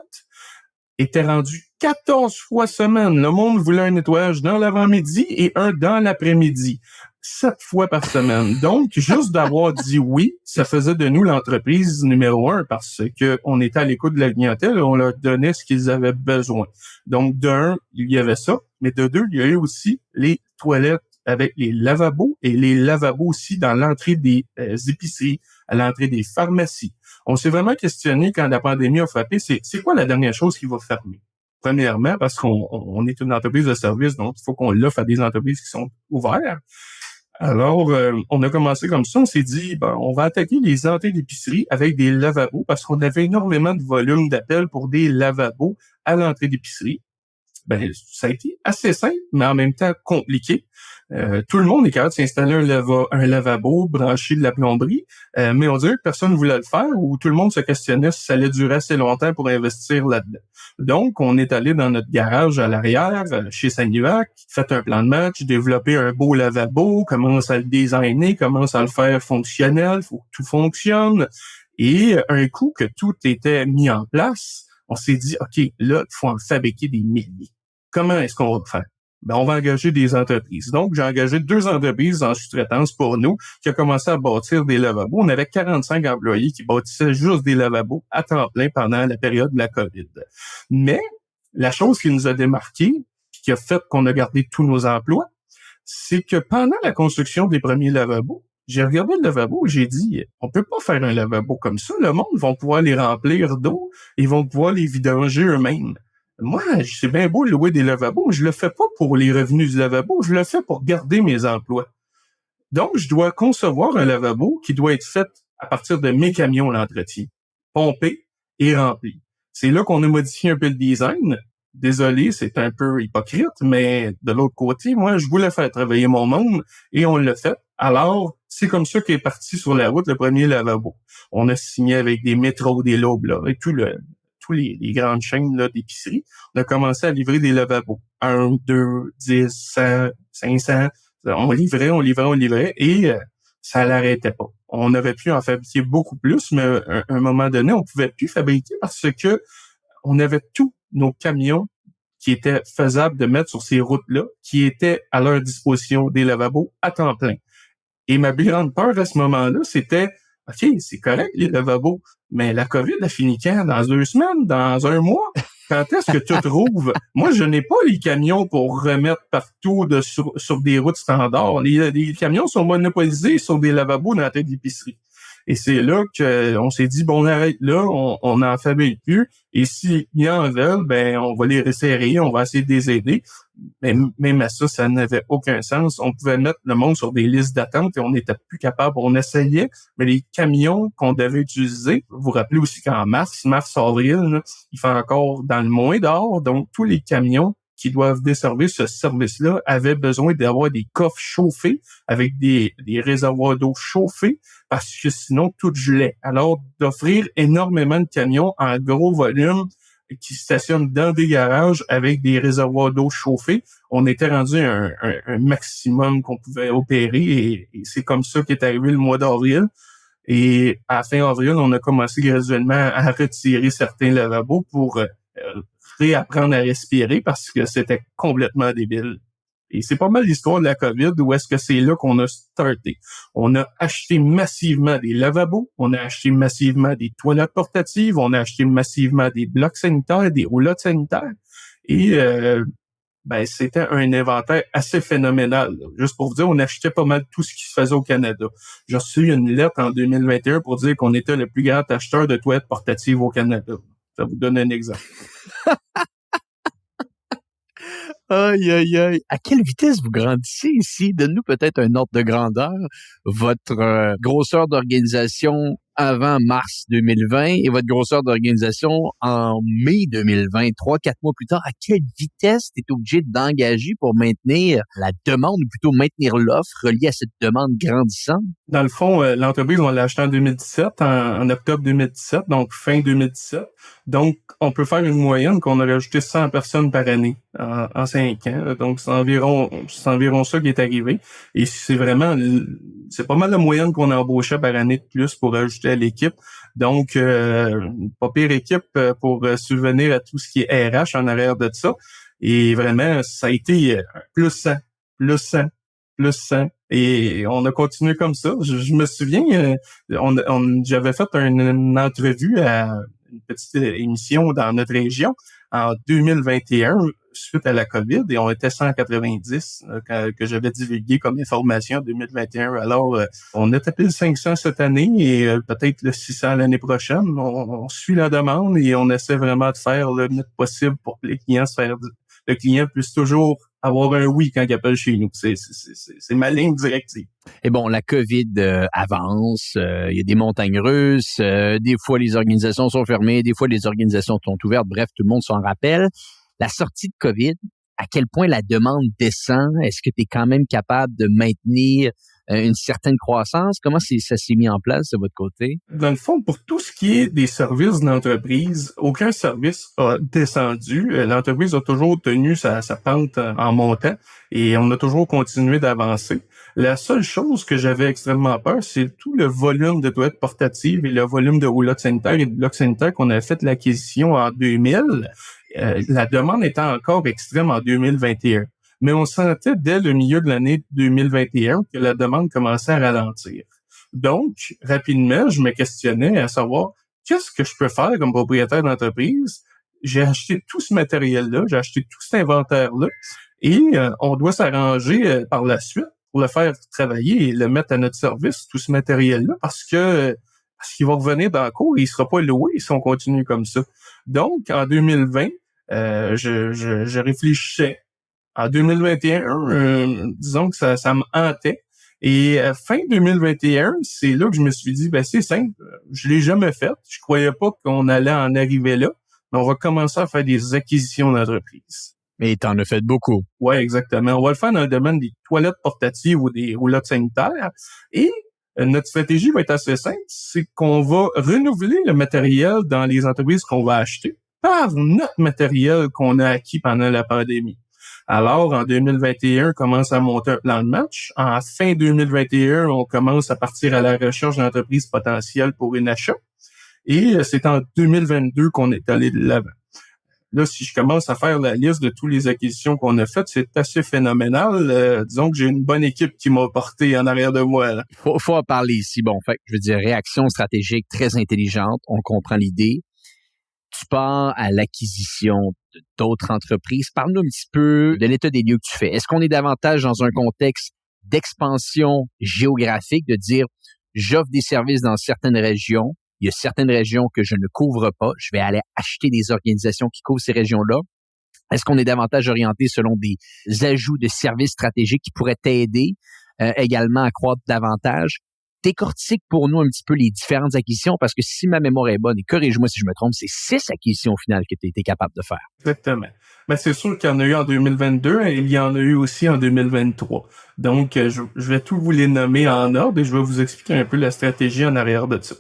était rendu 14 fois semaine. Le monde voulait un nettoyage dans l'avant-midi et un dans l'après-midi. 7 fois par semaine. Donc, juste d'avoir dit oui, ça faisait de nous l'entreprise numéro 1 parce que on était à l'écoute de la clientèle et on leur donnait ce qu'ils avaient besoin. Donc, de un, il y avait ça, mais de deux, il y a eu aussi les toilettes avec les lavabos et les lavabos aussi dans l'entrée des épiceries, à l'entrée des pharmacies. On s'est vraiment questionné quand la pandémie a frappé, c'est quoi la dernière chose qui va fermer? Premièrement, parce qu'on est une entreprise de service, donc il faut qu'on l'offre à des entreprises qui sont ouvertes. Alors, on a commencé comme ça, on s'est dit, on va attaquer les entrées d'épicerie avec des lavabos parce qu'on avait énormément de volume d'appels pour des lavabos à l'entrée d'épicerie. Ça a été assez simple, mais en même temps compliqué. Tout le monde est capable de s'installer un lavabo, brancher de la plomberie, mais on dirait que personne ne voulait le faire ou tout le monde se questionnait si ça allait durer assez longtemps pour investir là-dedans. Donc, on est allé dans notre garage à l'arrière, chez Sanivac, fait un plan de match, développé un beau lavabo, commence à le designer, commence à le faire fonctionnel, faut que tout fonctionne. Et un coup que tout était mis en place, on s'est dit, OK, là, il faut en fabriquer des milliers. Comment est-ce qu'on va faire? On va engager des entreprises. Donc, j'ai engagé 2 entreprises en sous-traitance pour nous qui ont commencé à bâtir des lavabos. On avait 45 employés qui bâtissaient juste des lavabos à temps plein pendant la période de la COVID. Mais la chose qui nous a démarqué, qui a fait qu'on a gardé tous nos emplois, c'est que pendant la construction des premiers lavabos, J'ai regardé le lavabo et j'ai dit, on peut pas faire un lavabo comme ça. Le monde va pouvoir les remplir d'eau, ils vont pouvoir les vidanger eux-mêmes. Moi, c'est bien beau louer des lavabos, mais je le fais pas pour les revenus du lavabo, je le fais pour garder mes emplois. Donc, je dois concevoir un lavabo qui doit être fait à partir de mes camions d'entretien, pompé et rempli. C'est là qu'on a modifié un peu le design. Désolé, c'est un peu hypocrite, mais de l'autre côté, moi, je voulais faire travailler mon monde et on l'a fait. Alors, c'est comme ça qu'est parti sur la route le premier lavabo. On a signé avec des métros, des lobes, là, et tous les grandes chaînes là, d'épicerie. On a commencé à livrer des lavabos. 1, 2, 10, 100, 500. On livrait et ça l'arrêtait pas. On aurait pu en fabriquer beaucoup plus, mais à un moment donné, on pouvait plus fabriquer parce que on avait tous nos camions qui étaient faisables de mettre sur ces routes-là, qui étaient à leur disposition des lavabos à temps plein. Et ma plus grande peur à ce moment-là, c'était, OK, c'est correct les lavabos, mais la COVID a fini quand? Dans 2 semaines? Dans 1 mois? Quand est-ce que tout rouvre? Moi, je n'ai pas les camions pour remettre partout sur des routes standards. Les camions sont monopolisés sur des lavabos dans la tête d'épicerie. Et c'est là qu'on s'est dit, bon, on arrête là, on n'en fabrique plus. Et si les clients en veulent, ben, on va les resserrer, on va essayer de les aider. Mais même à ça n'avait aucun sens. On pouvait mettre le monde sur des listes d'attente et on n'était plus capable. On essayait, mais les camions qu'on devait utiliser, vous vous rappelez aussi qu'en mars-avril, là, il fait encore dans le moins dehors. Donc, tous les camions qui doivent desservir ce service-là avaient besoin d'avoir des coffres chauffés avec des réservoirs d'eau chauffés parce que sinon, tout gelait. Alors, d'offrir énormément de camions en gros volume qui stationnent dans des garages avec des réservoirs d'eau chauffés, on était rendu à un maximum qu'on pouvait opérer et c'est comme ça qu'est arrivé le mois d'avril. Et à fin avril, on a commencé graduellement à retirer certains lavabos pour réapprendre à respirer parce que c'était complètement débile. Et c'est pas mal l'histoire de la COVID où est-ce que c'est là qu'on a starté. On a acheté massivement des lavabos, on a acheté massivement des toilettes portatives, on a acheté massivement des blocs sanitaires, des roulottes sanitaires. Et c'était un inventaire assez phénoménal. Juste pour vous dire, on achetait pas mal tout ce qui se faisait au Canada. J'ai reçu une lettre en 2021 pour dire qu'on était le plus grand acheteur de toilettes portatives au Canada. Ça vous donne un exemple. Aïe, aïe, aïe. À quelle vitesse vous grandissez ici? Donne-nous peut-être un ordre de grandeur. Votre grosseur d'organisation avant mars 2020 et votre grosseur d'organisation en mai 2020, 3-4 mois plus tard. À quelle vitesse tu es obligé d'engager pour maintenir la demande ou plutôt maintenir l'offre reliée à cette demande grandissante? Dans le fond, l'entreprise, on l'a acheté en 2017, en octobre 2017, donc fin 2017. Donc, on peut faire une moyenne qu'on a rajouté 100 personnes par année en 5 ans. Donc, c'est environ ça qui est arrivé. Et c'est pas mal la moyenne qu'on a embauché par année de plus pour ajouter à l'équipe. Donc, pas pire équipe pour subvenir à tout ce qui est RH en arrière de ça. Et vraiment, ça a été plus 100, plus 100, plus 100. Et on a continué comme ça. Je me souviens, j'avais fait une entrevue à une petite émission dans notre région en 2021 suite à la COVID et on était 190 que j'avais divulgué comme information en 2021. Alors, on a tapé le 500 cette année et peut-être le 600 l'année prochaine. On suit la demande et on essaie vraiment de faire le mieux possible pour que les clients le client puisse toujours avoir un oui quand il appelle chez nous. C'est ma ligne directive. Et bon, la COVID avance, il y a des montagnes russes, des fois les organisations sont fermées, des fois les organisations sont ouvertes, bref, tout le monde s'en rappelle. La sortie de COVID, à quel point la demande descend? Est-ce que tu es quand même capable de maintenir une certaine croissance? Comment ça s'est mis en place de votre côté? Dans le fond, pour tout ce qui est des services d'entreprise, aucun service a descendu. L'entreprise a toujours tenu sa pente en montant et on a toujours continué d'avancer. La seule chose que j'avais extrêmement peur, c'est tout le volume de toilettes portatives et le volume de roulottes sanitaires et de blocs sanitaires qu'on avait fait l'acquisition en 2000. La demande était encore extrême en 2021. Mais on sentait dès le milieu de l'année 2021 que la demande commençait à ralentir. Donc, rapidement, je me questionnais à savoir qu'est-ce que je peux faire comme propriétaire d'entreprise. J'ai acheté tout ce matériel-là, j'ai acheté tout cet inventaire-là et on doit s'arranger par la suite pour le faire travailler et le mettre à notre service, tout ce matériel-là, parce qu'il va revenir dans le cours et il sera pas loué si on continue comme ça. Donc, en 2020, je réfléchissais. En 2021, disons que ça me hantait. Et fin 2021, c'est là que je me suis dit, c'est simple, je l'ai jamais fait. Je croyais pas qu'on allait en arriver là, mais on va commencer à faire des acquisitions d'entreprises. Mais t'en as fait beaucoup. Oui, exactement. On va le faire dans le domaine des toilettes portatives ou des roulottes sanitaires. Et notre stratégie va être assez simple, c'est qu'on va renouveler le matériel dans les entreprises qu'on va acheter par notre matériel qu'on a acquis pendant la pandémie. Alors, en 2021, on commence à monter un plan de match. En fin 2021, on commence à partir à la recherche d'entreprises potentielles pour un achat. Et c'est en 2022 qu'on est allé de l'avant. Là, si je commence à faire la liste de toutes les acquisitions qu'on a faites, c'est assez phénoménal. Disons que j'ai une bonne équipe qui m'a porté en arrière de moi. Là. Faut en parler ici. Bon, fait, je veux dire, réaction stratégique très intelligente. On comprend l'idée. Tu pars à l'acquisition d'autres entreprises. Parle-nous un petit peu de l'état des lieux que tu fais. Est-ce qu'on est davantage dans un contexte d'expansion géographique, de dire j'offre des services dans certaines régions, il y a certaines régions que je ne couvre pas, je vais aller acheter des organisations qui couvrent ces régions-là? Est-ce qu'on est davantage orienté selon des ajouts de services stratégiques qui pourraient t'aider également à croître davantage? Décortique pour nous un petit peu les différentes acquisitions, parce que si ma mémoire est bonne, et corrige-moi si je me trompe, c'est 6 acquisitions au final que tu as été capable de faire. Exactement. C'est sûr qu'il y en a eu en 2022 et il y en a eu aussi en 2023. Donc, je vais tout vous les nommer en ordre et je vais vous expliquer un peu la stratégie en arrière de ça.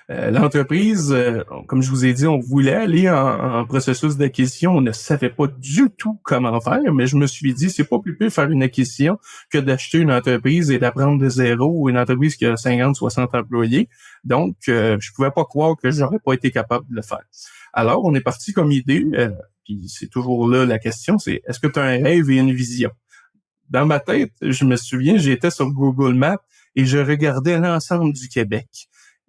L'entreprise, comme je vous ai dit, on voulait aller en processus d'acquisition. On ne savait pas du tout comment faire, mais je me suis dit, c'est pas plus pire faire une acquisition que d'acheter une entreprise et d'apprendre de zéro, ou une entreprise qui a 50, 60 employés. Donc, je pouvais pas croire que j'aurais pas été capable de le faire. Alors, on est parti comme idée, puis c'est toujours là la question, c'est est-ce que tu as un rêve et une vision? Dans ma tête, je me souviens, j'étais sur Google Maps et je regardais l'ensemble du Québec.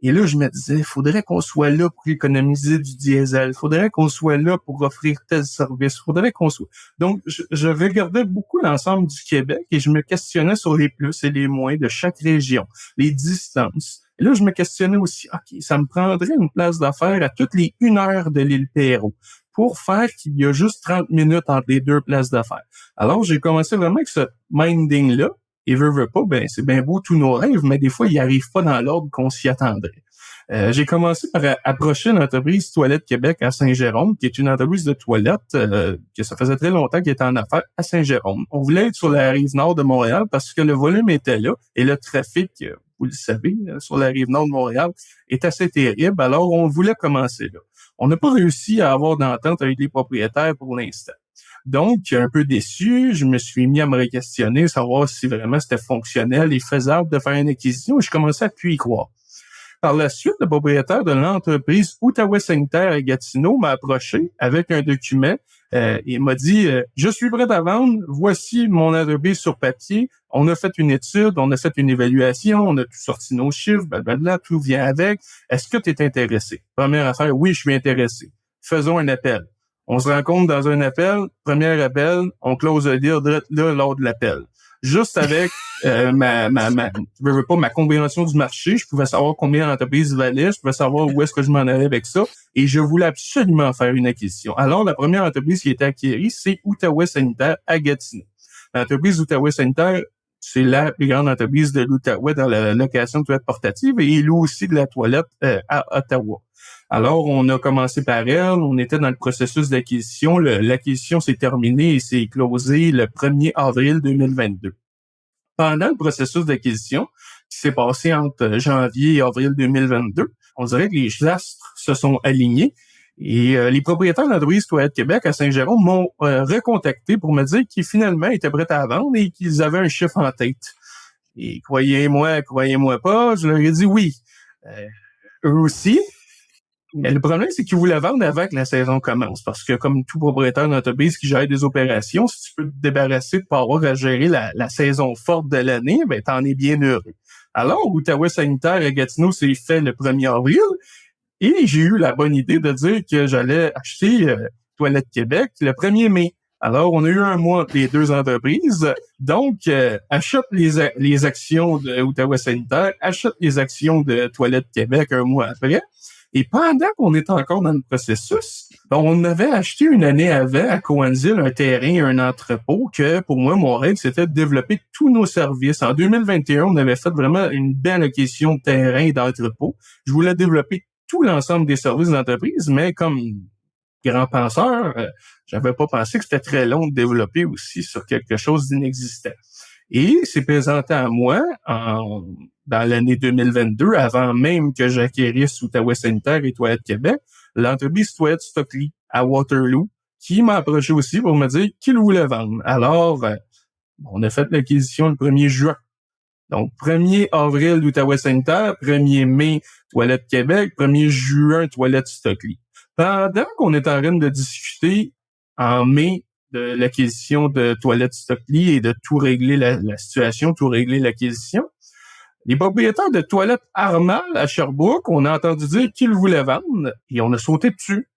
Et là, je me disais, faudrait qu'on soit là pour économiser du diesel. Faudrait qu'on soit là pour offrir tel service. Faudrait qu'on soit... Donc, je regardais beaucoup l'ensemble du Québec et je me questionnais sur les plus et les moins de chaque région, les distances. Et là, je me questionnais aussi, OK, ça me prendrait une place d'affaires à toutes les 1 heure de l'île Perrot pour faire qu'il y a juste 30 minutes entre les deux places d'affaires. Alors, j'ai commencé vraiment avec ce minding-là. Et veut pas, c'est bien beau tous nos rêves, mais des fois, ils arrivent pas dans l'ordre qu'on s'y attendrait. J'ai commencé par approcher l'entreprise Toilettes Québec à Saint-Jérôme, qui est une entreprise de toilettes que ça faisait très longtemps qu'elle était en affaires à Saint-Jérôme. On voulait être sur la rive nord de Montréal parce que le volume était là et le trafic, vous le savez, sur la rive nord de Montréal est assez terrible. Alors, on voulait commencer là. On n'a pas réussi à avoir d'entente avec les propriétaires pour l'instant. Donc, un peu déçu, je me suis mis à me questionner, savoir si vraiment c'était fonctionnel et faisable de faire une acquisition, et je commençais à plus y croire. Par la suite, le propriétaire de l'entreprise Outaouais Sanitaire à Gatineau m'a approché avec un document et m'a dit « Je suis prêt à vendre, voici mon entreprise sur papier, on a fait une étude, on a fait une évaluation, on a tout sorti nos chiffres, blablabla, tout vient avec. Est-ce que tu es intéressé? » Première affaire, oui, je suis intéressé. Faisons un appel. On se rencontre dans un appel, premier appel, on close le deal là lors de l'appel. Juste avec ma compréhension du marché, je pouvais savoir combien l'entreprise valait, je pouvais savoir où est-ce que je m'en allais avec ça, et je voulais absolument faire une acquisition. Alors, la première entreprise qui a été acquérie, c'est Outaouais Sanitaire à Gatineau. L'entreprise Outaouais Sanitaire, c'est la plus grande entreprise de l'Outaouais dans la location de toilettes portatives, et il loue aussi de la toilette à Ottawa. Alors, on a commencé par elle, on était dans le processus d'acquisition. L'acquisition s'est terminée et s'est closée le 1er avril 2022. Pendant le processus d'acquisition, qui s'est passé entre janvier et avril 2022, on dirait que les astres se sont alignés et les propriétaires de l'entreprise Toilettes Québec à Saint-Jérôme m'ont recontacté pour me dire qu'ils finalement étaient prêts à vendre et qu'ils avaient un chiffre en tête. Et croyez-moi pas, je leur ai dit oui. Eux aussi. Mais le problème, c'est qu'ils voulaient vendre avant que la saison commence. Parce que comme tout propriétaire d'entreprise qui gère des opérations, si tu peux te débarrasser de pas avoir à gérer la saison forte de l'année, t'en es bien heureux. Alors, Outaouais Sanitaire à Gatineau s'est fait le 1er avril et j'ai eu la bonne idée de dire que j'allais acheter Toilettes Québec le 1er mai. Alors, on a eu un mois entre les deux entreprises. Donc, achète les actions de Outaouais Sanitaire, achète les actions de Toilettes Québec un mois après. Et pendant qu'on est encore dans le processus, on avait acheté une année avant à Cowansville un terrain, un entrepôt que, pour moi, mon rêve, c'était de développer tous nos services. En 2021, on avait fait vraiment une belle acquisition de terrain et d'entrepôt. Je voulais développer tout l'ensemble des services d'entreprise, mais comme grand penseur, j'avais pas pensé que c'était très long de développer aussi sur quelque chose d'inexistant. Et c'est présenté à moi dans l'année 2022, avant même que j'acquérisse Outaouais Sanitaire et Toilettes Québec, l'entreprise Toilettes Stockley à Waterloo, qui m'a approché aussi pour me dire qu'il voulait vendre. Alors, on a fait l'acquisition le 1er juin. Donc, 1er avril, Outaouais Sanitaire, 1er mai, Toilettes Québec, 1er juin, Toilettes Stockley. Pendant qu'on est en train de discuter en mai de l'acquisition de Toilettes Stockley et de tout régler la situation, tout régler l'acquisition, les propriétaires de Toilettes Armal à Sherbrooke, on a entendu dire qu'ils voulaient vendre et on a sauté dessus.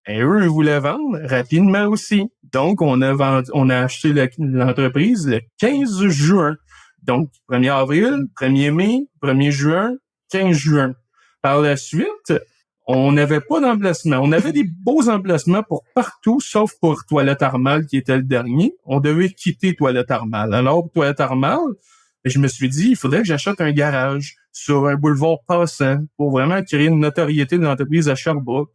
Et eux, ils voulaient vendre rapidement aussi. Donc, on a acheté l'entreprise le 15 juin. Donc, 1er avril, 1er mai, 1er juin, 15 juin. Par la suite, on n'avait pas d'emplacement. On avait des beaux emplacements pour partout, sauf pour Toilette Armal, qui était le dernier. On devait quitter Toilette Armal. Alors, Toilette Armal, je me suis dit, il faudrait que j'achète un garage sur un boulevard passant pour vraiment créer une notoriété de l'entreprise à Sherbrooke.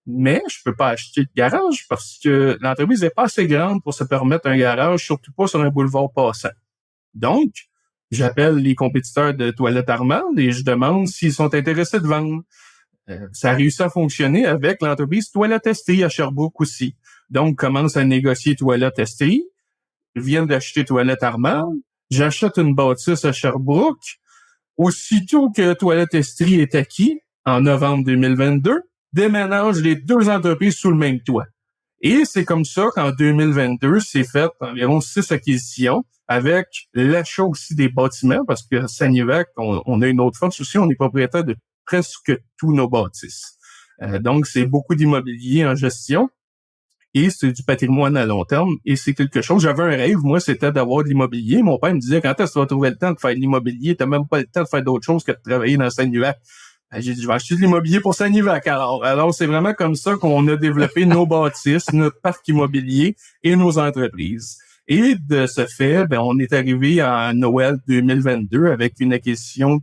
Mais je peux pas acheter de garage parce que l'entreprise n'est pas assez grande pour se permettre un garage, surtout pas sur un boulevard passant. Donc, j'appelle les compétiteurs de Toilettes Armal et je demande s'ils sont intéressés de vendre. Ça a réussi à fonctionner avec l'entreprise Toilettes Estrie à Sherbrooke aussi. Donc, commence à négocier Toilettes Estrie. Je viens d'acheter Toilettes Armal. J'achète une bâtisse à Sherbrooke. Aussitôt que Toilettes Estrie est acquis, en novembre 2022, déménage les deux entreprises sous le même toit. Et c'est comme ça qu'en 2022, c'est fait environ 6 acquisitions avec l'achat aussi des bâtiments parce que Sanivac, on a une autre force aussi, on est propriétaire de presque tous nos bâtisses. Donc, c'est beaucoup d'immobilier en gestion et c'est du patrimoine à long terme et c'est quelque chose. J'avais un rêve, moi, c'était d'avoir de l'immobilier. Mon père me disait, quand est-ce que tu vas trouver le temps de faire de l'immobilier? T'as même pas le temps de faire d'autres choses que de travailler dans Sanivac. J'ai dit, je vais acheter de l'immobilier pour Sanivac alors. Alors, c'est vraiment comme ça qu'on a développé nos bâtisses, notre parc immobilier et nos entreprises. Et de ce fait, on est arrivé à Noël 2022 avec une acquisition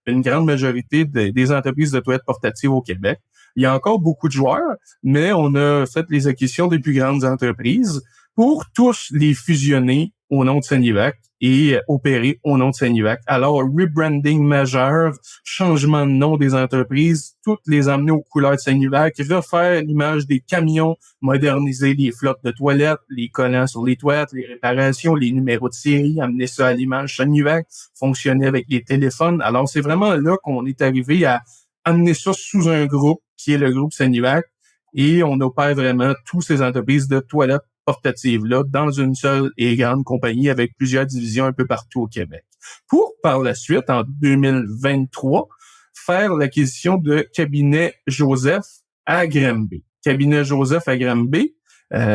d'une grande majorité des entreprises de toilettes portatives au Québec. Il y a encore beaucoup de joueurs, mais on a fait les acquisitions des plus grandes entreprises pour tous les fusionner au nom de Sanivac et opérer au nom de Sanivac. Alors, rebranding majeur, changement de nom des entreprises, toutes les amener aux couleurs de Sanivac, refaire l'image des camions, moderniser les flottes de toilettes, les collants sur les toilettes, les réparations, les numéros de série, amener ça à l'image Sanivac, fonctionner avec les téléphones. Alors, c'est vraiment là qu'on est arrivé à amener ça sous un groupe qui est le groupe Sanivac et on opère vraiment toutes ces entreprises de toilettes portatives-là dans une seule et grande compagnie avec plusieurs divisions un peu partout au Québec. Pour, par la suite, en 2023, faire l'acquisition de Cabinet Joseph à Granby. Cabinet Joseph à Granby,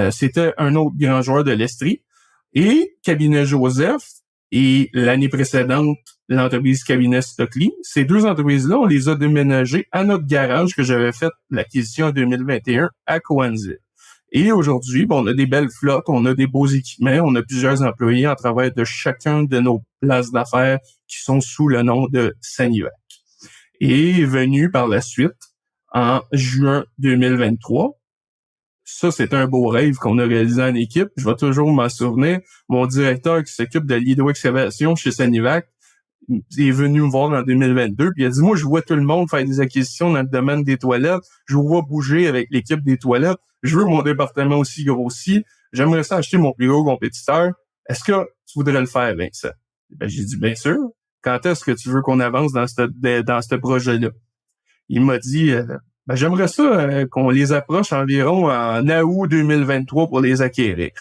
c'était un autre grand joueur de l'Estrie. Et Cabinet Joseph et l'année précédente, l'entreprise Cabinet Stockley, ces deux entreprises-là, on les a déménagées à notre garage que j'avais fait l'acquisition en 2021 à Cowansville. Et aujourd'hui, on a des belles flottes, on a des beaux équipements, on a plusieurs employés à travers de chacun de nos places d'affaires qui sont sous le nom de Sanivac. Et est venu par la suite, en juin 2023, ça, c'est un beau rêve qu'on a réalisé en équipe. Je vais toujours m'en souvenir. Mon directeur qui s'occupe de l'hydroexcavation chez Sanivac est venu me voir en 2022 puis il a dit, moi, je vois tout le monde faire des acquisitions dans le domaine des toilettes. Je vous vois bouger avec l'équipe des toilettes. Je veux mon département aussi grossi. J'aimerais ça acheter mon plus gros compétiteur. Est-ce que tu voudrais le faire, Vincent? J'ai dit, bien sûr. Quand est-ce que tu veux qu'on avance dans ce projet-là? Il m'a dit, j'aimerais ça qu'on les approche environ en août 2023 pour les acquérir.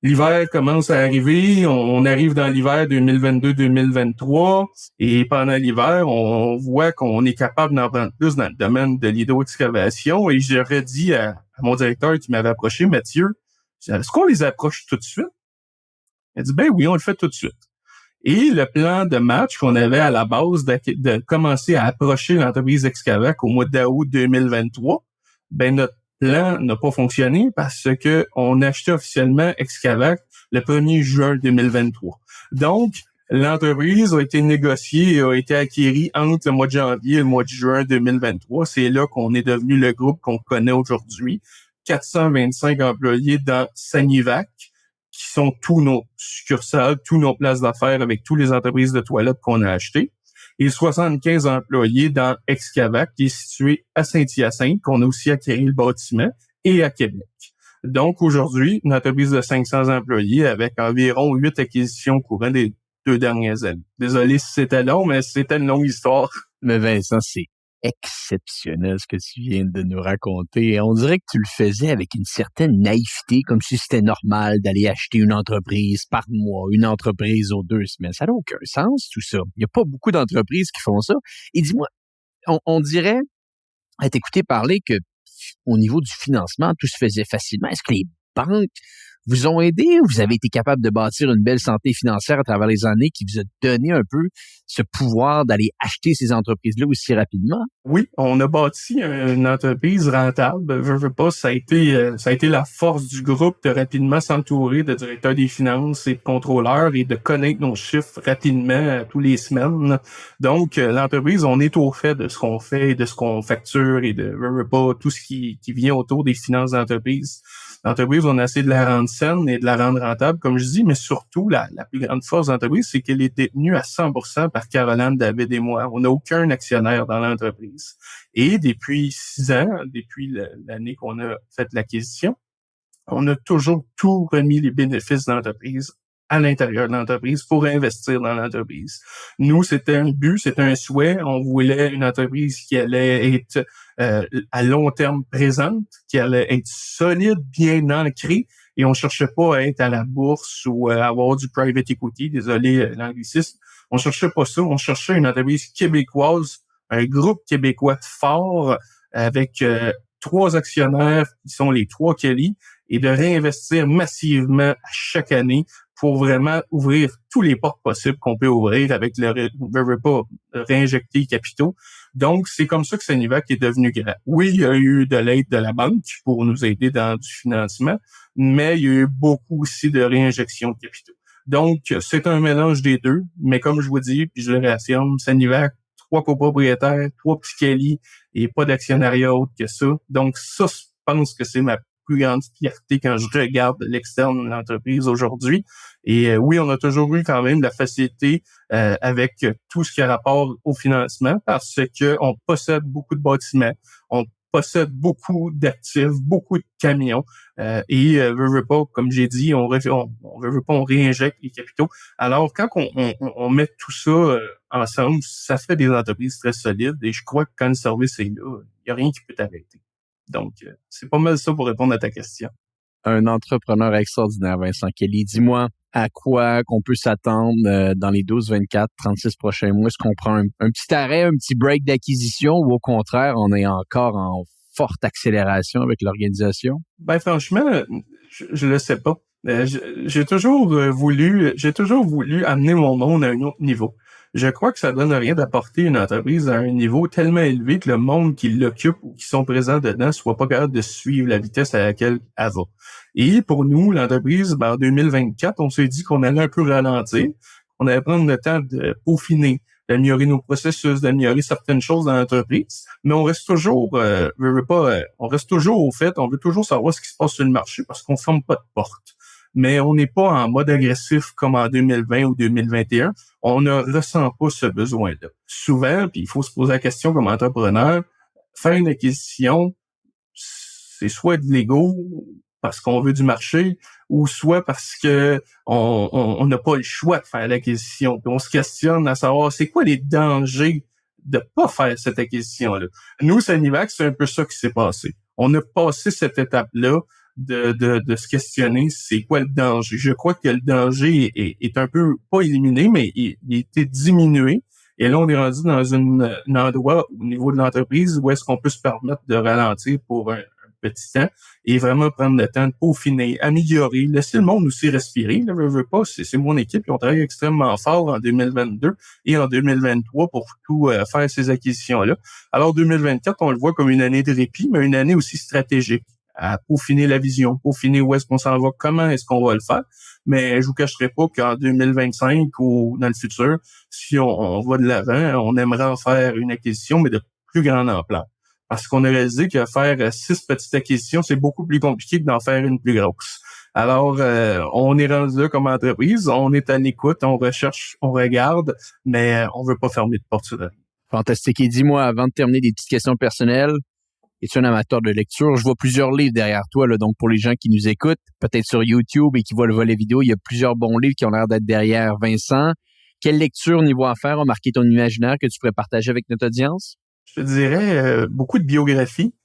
L'hiver commence à arriver, on arrive dans l'hiver 2022-2023 et pendant l'hiver, on voit qu'on est capable d'en prendre plus dans le domaine de l'hydroexcavation et j'aurais dit à mon directeur qui m'avait approché, Mathieu, Est-ce qu'on les approche tout de suite? Elle dit, ben oui, on le fait tout de suite. Et le plan de match qu'on avait à la base de commencer à approcher l'entreprise Excavac au mois d'août 2023, ben notre plan n'a pas fonctionné parce que on achetait officiellement Excavac le 1er juin 2023. Donc, l'entreprise a été négociée et a été acquérie entre le mois de janvier et le mois de juin 2023. C'est là qu'on est devenu le groupe qu'on connaît aujourd'hui. 425 employés dans Sanivac, qui sont tous nos succursales, tous nos places d'affaires avec toutes les entreprises de toilettes qu'on a achetées. Et 75 employés dans Excavac, qui est situé à Saint-Hyacinthe, qu'on a aussi acquis le bâtiment, et à Québec. Donc, aujourd'hui, une entreprise de 500 employés avec environ 8 acquisitions au courant des 2 dernières années. Désolé si c'était long, mais c'était une longue histoire. Mais Vincent, c'est exceptionnel ce que tu viens de nous raconter. On dirait que tu le faisais avec une certaine naïveté, comme si c'était normal d'aller acheter une entreprise par mois, une entreprise aux 2 semaines. Ça n'a aucun sens, tout ça. Il n'y a pas beaucoup d'entreprises qui font ça. Et dis-moi, on dirait, à t'écouter parler, que au niveau du financement, tout se faisait facilement. Est-ce que les banques vous ont aidé ou vous avez été capable de bâtir une belle santé financière à travers les années qui vous a donné un peu ce pouvoir d'aller acheter ces entreprises-là aussi rapidement? Oui, on a bâti une entreprise rentable. Veux pas, ça a été la force du groupe de rapidement s'entourer de directeurs des finances et de contrôleurs et de connaître nos chiffres rapidement tous les semaines. Donc, l'entreprise, on est au fait de ce qu'on fait et de ce qu'on facture et de veux pas tout ce qui vient autour des finances d'entreprise. L'entreprise, on a essayé de la rendre saine et de la rendre rentable, comme je dis, mais surtout, la plus grande force de l'entreprise, c'est qu'elle est détenue à 100% par Caroline, David et moi. On n'a aucun actionnaire dans l'entreprise. Et depuis 6 ans, depuis l'année qu'on a fait l'acquisition, on a toujours tout remis les bénéfices de l'entreprise à l'intérieur de l'entreprise pour investir dans l'entreprise. Nous, c'était un but, c'était un souhait. On voulait une entreprise qui allait être à long terme présente, qui allait être solide, bien ancrée, et on cherchait pas à être à la bourse ou à avoir du private equity, désolé l'anglicisme. On cherchait pas ça, on cherchait une entreprise québécoise, un groupe québécois fort avec 3 actionnaires qui sont les 3 Kelly, et de réinvestir massivement à chaque année pour vraiment ouvrir tous les portes possibles qu'on peut ouvrir avec réinjecter les capitaux. Donc, c'est comme ça que Sanivac est devenu grand. Oui, il y a eu de l'aide de la banque pour nous aider dans du financement, mais il y a eu beaucoup aussi de réinjection de capitaux. Donc, c'est un mélange des deux, mais comme je vous dis, puis je le réaffirme, Sanivac, 3 copropriétaires, 3 petits Kelly et pas d'actionnariat autre que ça. Donc, ça, je pense que c'est ma plus grande fierté quand je regarde l'externe de l'entreprise aujourd'hui. Et oui, on a toujours eu quand même de la facilité avec tout ce qui a rapport au financement parce que on possède beaucoup de bâtiments, on possède beaucoup d'actifs, beaucoup de camions et veut pas, comme j'ai dit, on veut pas, on réinjecte les capitaux. Alors quand on met tout ça ensemble, ça fait des entreprises très solides et je crois que quand le service est là, il n'y a rien qui peut t'arrêter. Donc, c'est pas mal ça pour répondre à ta question. Un entrepreneur extraordinaire, Vincent Kelly. Dis-moi, à quoi qu'on peut s'attendre dans les 12, 24, 36 prochains mois? Est-ce qu'on prend un petit arrêt, un petit break d'acquisition ou au contraire, on est encore en forte accélération avec l'organisation? Ben franchement, je le sais pas. J'ai toujours voulu amener mon monde à un autre niveau. Je crois que ça donne rien d'apporter une entreprise à un niveau tellement élevé que le monde qui l'occupe ou qui sont présents dedans soit pas capable de suivre la vitesse à laquelle elle va. Et pour nous, l'entreprise, en 2024, on s'est dit qu'on allait un peu ralentir, on allait prendre le temps de peaufiner, d'améliorer nos processus, d'améliorer certaines choses dans l'entreprise, mais on reste toujours, on reste toujours au fait, on veut toujours savoir ce qui se passe sur le marché parce qu'on ferme pas de porte. Mais on n'est pas en mode agressif comme en 2020 ou 2021. On ne ressent pas ce besoin-là. Souvent, puis il faut se poser la question comme entrepreneur, faire une acquisition, c'est soit de l'ego parce qu'on veut du marché, ou soit parce que on n'a pas le choix de faire l'acquisition. Puis on se questionne à savoir c'est quoi les dangers de pas faire cette acquisition-là. Nous, Sanivac, c'est un peu ça qui s'est passé. On a passé cette étape-là de se questionner c'est quoi le danger. Je crois que le danger est un peu pas éliminé, mais il a été diminué. Et là, on est rendu dans un endroit au niveau de l'entreprise où est-ce qu'on peut se permettre de ralentir pour un petit temps et vraiment prendre le temps de peaufiner, améliorer, laisser le monde aussi respirer. Là, veux pas, c'est mon équipe qui ont travaillé extrêmement fort en 2022 et en 2023 pour tout faire ces acquisitions-là. Alors 2024, on le voit comme une année de répit, mais une année aussi stratégique à peaufiner la vision, peaufiner où est-ce qu'on s'en va, comment est-ce qu'on va le faire. Mais je vous cacherai pas qu'en 2025 ou dans le futur, si on va de l'avant, on aimerait en faire une acquisition, mais de plus grande ampleur. Parce qu'on a réalisé que faire 6 petites acquisitions, c'est beaucoup plus compliqué que d'en faire une plus grosse. Alors, on est rendu là comme entreprise, on est à l'écoute, on recherche, on regarde, mais on veut pas fermer de porte sur la vie. Fantastique. Et dis-moi, avant de terminer, des petites questions personnelles. Es-tu un amateur de lecture? Je vois plusieurs livres derrière toi, là, donc pour les gens qui nous écoutent, peut-être sur YouTube et qui voient le volet vidéo, il y a plusieurs bons livres qui ont l'air d'être derrière Vincent. Quelle lecture niveau affaires a marqué ton imaginaire que tu pourrais partager avec notre audience? Je te dirais beaucoup de biographies.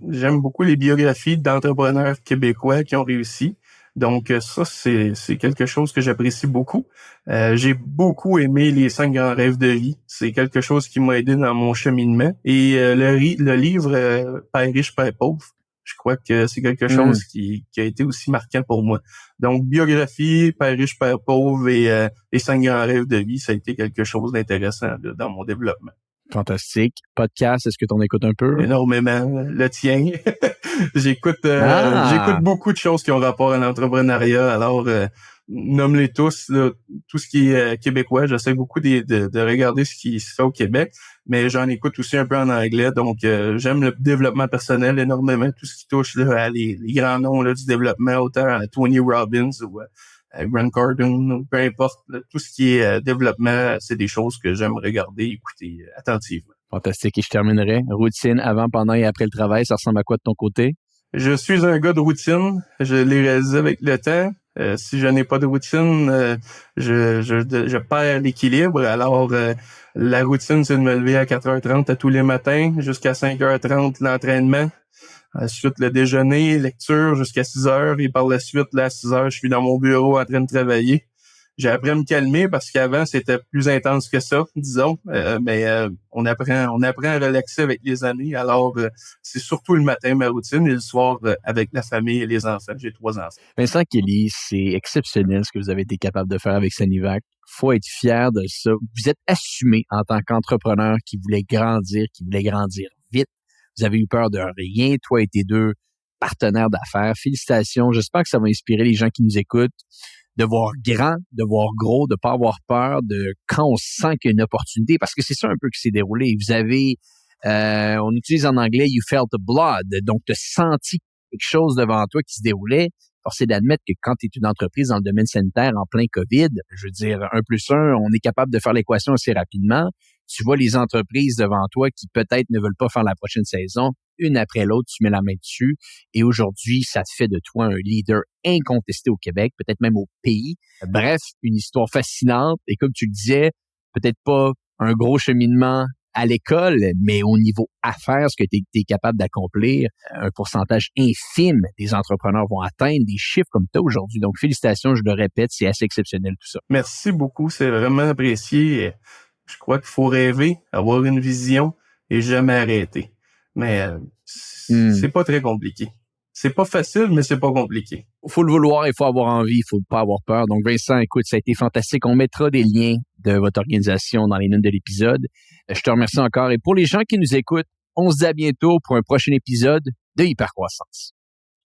J'aime beaucoup les biographies d'entrepreneurs québécois qui ont réussi. Donc ça, c'est quelque chose que j'apprécie beaucoup. J'ai beaucoup aimé les 5 grands rêves de vie. C'est quelque chose qui m'a aidé dans mon cheminement. Et le livre Père riche, Père pauvre, je crois que c'est quelque chose qui a été aussi marquant pour moi. Donc biographie, Père riche, Père pauvre et les 5 grands rêves de vie, ça a été quelque chose d'intéressant là, dans mon développement. Fantastique. Podcast, est-ce que tu en écoutes un peu? Énormément. Le tien. J'écoute beaucoup de choses qui ont rapport à l'entrepreneuriat. Alors, nomme-les tous. Là, tout ce qui est québécois. J'essaie beaucoup de regarder ce qui se fait au Québec, mais j'en écoute aussi un peu en anglais. Donc, j'aime le développement personnel énormément. Tout ce qui touche là, à les grands noms là, du développement, autant à Tony Robbins ou Grant Cardone, peu importe. Là, tout ce qui est développement, c'est des choses que j'aime regarder, écouter attentivement. Fantastique. Et je terminerai. Routine avant, pendant et après le travail, ça ressemble à quoi de ton côté? Je suis un gars de routine. Je l'ai réalisé avec le temps. Si je n'ai pas de routine, je perds l'équilibre. Alors, la routine, c'est de me lever à 4h30 à tous les matins, jusqu'à 5h30 l'entraînement. Ensuite, le déjeuner, lecture jusqu'à 6h. Et par la suite, là, à 6h, je suis dans mon bureau en train de travailler. J'ai appris à me calmer parce qu'avant, c'était plus intense que ça, disons. Mais on apprend à relaxer avec les années. Alors, c'est surtout le matin, ma routine, et le soir, avec la famille et les enfants. J'ai 3 enfants. Vincent Kelly, c'est exceptionnel ce que vous avez été capable de faire avec Sanivac. Faut être fier de ça. Vous êtes assumé en tant qu'entrepreneur qui voulait grandir vite. Vous avez eu peur de rien, toi et tes 2 partenaires d'affaires. Félicitations. J'espère que ça va inspirer les gens qui nous écoutent de voir grand, de voir gros, de pas avoir peur de quand on sent qu'il y a une opportunité, parce que c'est ça un peu qui s'est déroulé. Vous avez, on utilise en anglais « you felt the blood », donc tu as senti quelque chose devant toi qui se déroulait. Force est d'admettre que quand tu es une entreprise dans le domaine sanitaire en plein COVID, je veux dire, 1+1, on est capable de faire l'équation assez rapidement. Tu vois les entreprises devant toi qui peut-être ne veulent pas faire la prochaine saison, une après l'autre, tu mets la main dessus. Et aujourd'hui, ça te fait de toi un leader incontesté au Québec, peut-être même au pays. Bref, une histoire fascinante. Et comme tu le disais, peut-être pas un gros cheminement à l'école, mais au niveau affaires, ce que tu es capable d'accomplir, un pourcentage infime des entrepreneurs vont atteindre des chiffres comme tu as aujourd'hui. Donc, félicitations, je le répète, c'est assez exceptionnel tout ça. Merci beaucoup, c'est vraiment apprécié. Je crois qu'il faut rêver, avoir une vision et jamais arrêter. Mais c'est pas très compliqué. C'est pas facile, mais c'est pas compliqué. Faut le vouloir, il faut avoir envie, il faut pas avoir peur. Donc Vincent, écoute, ça a été fantastique. On mettra des liens de votre organisation dans les notes de l'épisode. Je te remercie encore. Et pour les gens qui nous écoutent, on se dit à bientôt pour un prochain épisode de Hypercroissance.